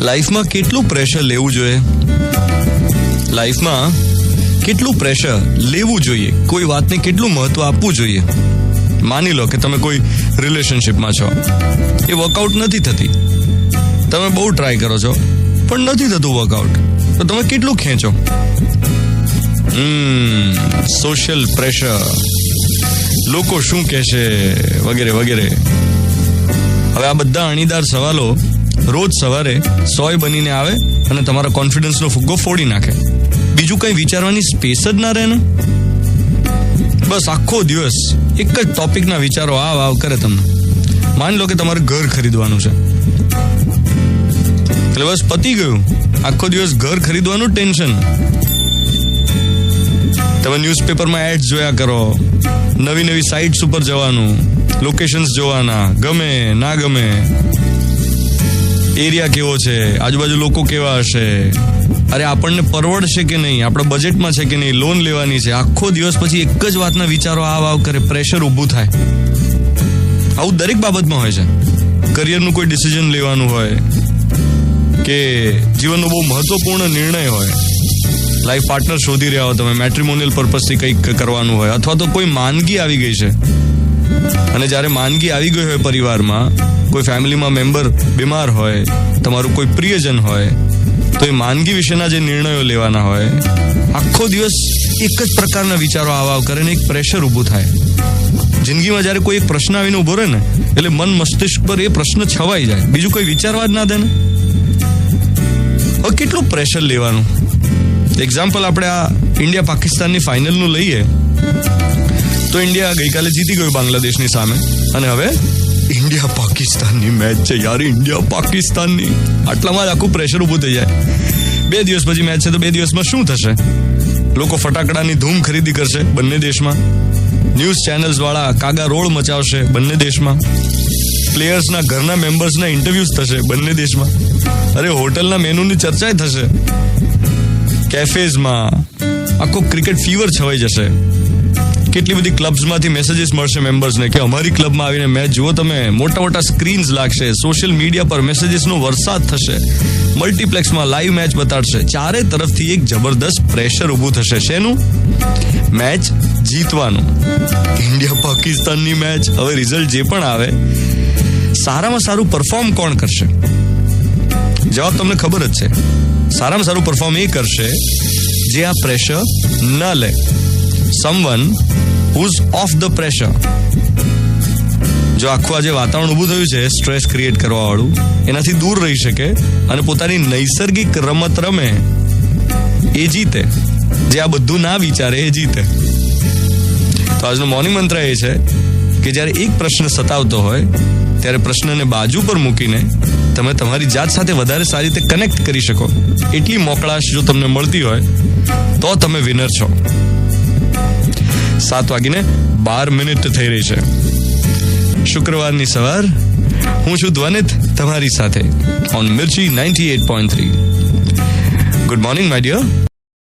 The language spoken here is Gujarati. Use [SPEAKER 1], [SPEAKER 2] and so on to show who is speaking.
[SPEAKER 1] લાઈફમાં કેટલું પ્રેશર લેવું જોઈએ? લાઈફમાં કેટલું પ્રેશર લેવું જોઈએ? કોઈ વાતને કેટલું મહત્વ આપવું જોઈએ? માની લો કે તમે કોઈ રિલેશનશિપમાં છો, એ વર્કઆઉટ નથી થતી, તમે બહુ ટ્રાય કરો છો પણ નથી થતું વર્કઆઉટ, તો તમે કેટલું ખેંચો? સોશિયલ પ્રેશર, લોકો શું કહેશે, વગેરે વગેરે. હવે આ બધા અણીદાર સવાલો રોજ સવારે સોય બનીને આવે અને તમારા કોન્ફિડન્સનો ફુગ્ગો ફોડી નાખે. બીજું કંઈ વિચારવાની સ્પેસ જ ના રહે ને. બસ આખો દિવસ એક જ ટોપિકના વિચારો આવ કરે તમને. માની લો કે તમારે ઘર ખરીદવાનું છે, એટલે બસ પતી ગયું. આખો દિવસ ઘર ખરીદવાનું ટેન્શન. તમે ન્યૂઝપેપરમાં એડ્સ જોયા કરો, નવી નવી સાઇટ્સ ઉપર જવાનું, લોકેશન્સ જોવાના, ગમે ના ગમે, એરિયા કેવો છે, આજુબાજુ લોકો કેવા હશે, અરે આપણને પરવડશે કે નહીં, આપણા બજેટમાં છે કે નહીં, લોન લેવાની છે. આખો દિવસ પછી એક જ વાતના વિચારો આવ કરે, પ્રેશર ઊભું થાય. આવું દરેક બાબતમાં હોય છે. કરિયરનું કોઈ ડિસિઝન લેવાનું હોય કે જીવનનો બહુ મહત્વપૂર્ણ નિર્ણય હોય, લાઈફ પાર્ટનર શોધી રહ્યા હો તમે, મેટ્રિમોનિયલ પર્પઝથી કંઈક કરવાનું હોય, અથવા તો કોઈ માંદગી આવી ગઈ છે, અને જ્યારે માંદગી આવી ગઈ હોય પરિવારમાં, કોઈ ફેમિલીમાં મેમ્બર બીમાર હોય, તમારું કોઈ પ્રિયજન હોય, તો એ માંદગી વિશેના જે નિર્ણયો લેવાના હોય, આખો દિવસ એક જ પ્રકારના વિચારો આવ કરે ને એક પ્રેશર ઊભું થાય. જિંદગીમાં જ્યારે કોઈ એક પ્રશ્ન આવીને ઊભો રહે ને, એટલે મન મસ્તિષ્ક પર એ પ્રશ્ન છવાઈ જાય, બીજું કોઈ વિચારવા જ ના દે ને. હવે કેટલું પ્રેશર લેવાનું? એક્ઝામ્પલ આપણે આ ઇન્ડિયા પાકિસ્તાનની ફાઇનલનું લઈએ તો ઇન્ડિયા ગઈકાલે જીતી ગયું બાંગ્લાદેશની સામે, અને હવે ઇન્ડિયા પાકિસ્તાનની મેચ છે યાર, ઇન્ડિયા પાકિસ્તાનની. આટલામાં જ આખું પ્રેશર ઊભું થઈ જાય. 2 દિવસ પછી મેચ છે, તો 2 દિવસમાં શું થશે? લોકો ફટાકડાની ધૂમ ખરીદી કરશે બંને દેશમાં, ન્યૂઝ ચેનલ્સ વાળા કાગા રોડ મચાવશે બંને દેશમાં, પ્લેયર્સના ઘરના મેમ્બર્સના ઇન્ટરવ્યુઝ થશે બંને દેશમાં, અરે હોટલના મેનુની ચર્ચાએ થશે, કેફેઝમાં આખો ક્રિકેટ ફીવર છવાઈ જશે. કેટલી બધી ક્લબ્સમાંથી મેસેજીસ મળશે મેમ્બર્સને કે અમારી ક્લબમાં આવીને મેચ જુઓ તમે, મોટા મોટા સ્ક્રીન્સ લાગશે, સોશિયલ મીડિયા પર મેસેજીસનો વરસાદ થશે, મલ્ટીપ્લેક્સમાં લાઈવ મેચ બતાડશે. ચારે તરફથી એક જબરદસ્ત પ્રેશર ઊભું થશે. શેનું? મેચ જીતવાનું. ઇન્ડિયા પાકિસ્તાનની મેચ. હવે રિઝલ્ટ જે પણ આવે, સારામાં સારું પરફોર્મ કોણ કરશે? જવાબ તમને ખબર જ છે. સારામાં સારું પરફોર્મ એ કરશે જે આ પ્રેશર ન લે. someone who's off the pressure. જો આખું આજે વાતાવરણ ઊભું થયું છે સ્ટ્રેસ ક્રિએટ કરવા વાળું, એનાથી દૂર રહી શકે અને પોતાની નૈસર્ગિક રમત રમે, એ જીતે. જે આ બધું ના વિચારે એ જીતે. તો આજનો મોર્નિંગ મંત્ર એ છે કે જ્યારે એક પ્રશ્ન સતાવતો હોય ત્યારે પ્રશ્નને બાજુ પર મૂકીને તમે તમારી જાત સાથે વધારે સારી રીતે કનેક્ટ કરી શકો, એટલી મોકળાશ જો તમને મળતી હોય તો તમે વિનર છો. 7:12 થઈ રહી છે. શુક્રવારની સવાર. હું છું ધ્વનિત તમારી સાથે on Mirchi 98.3. Good morning my dear.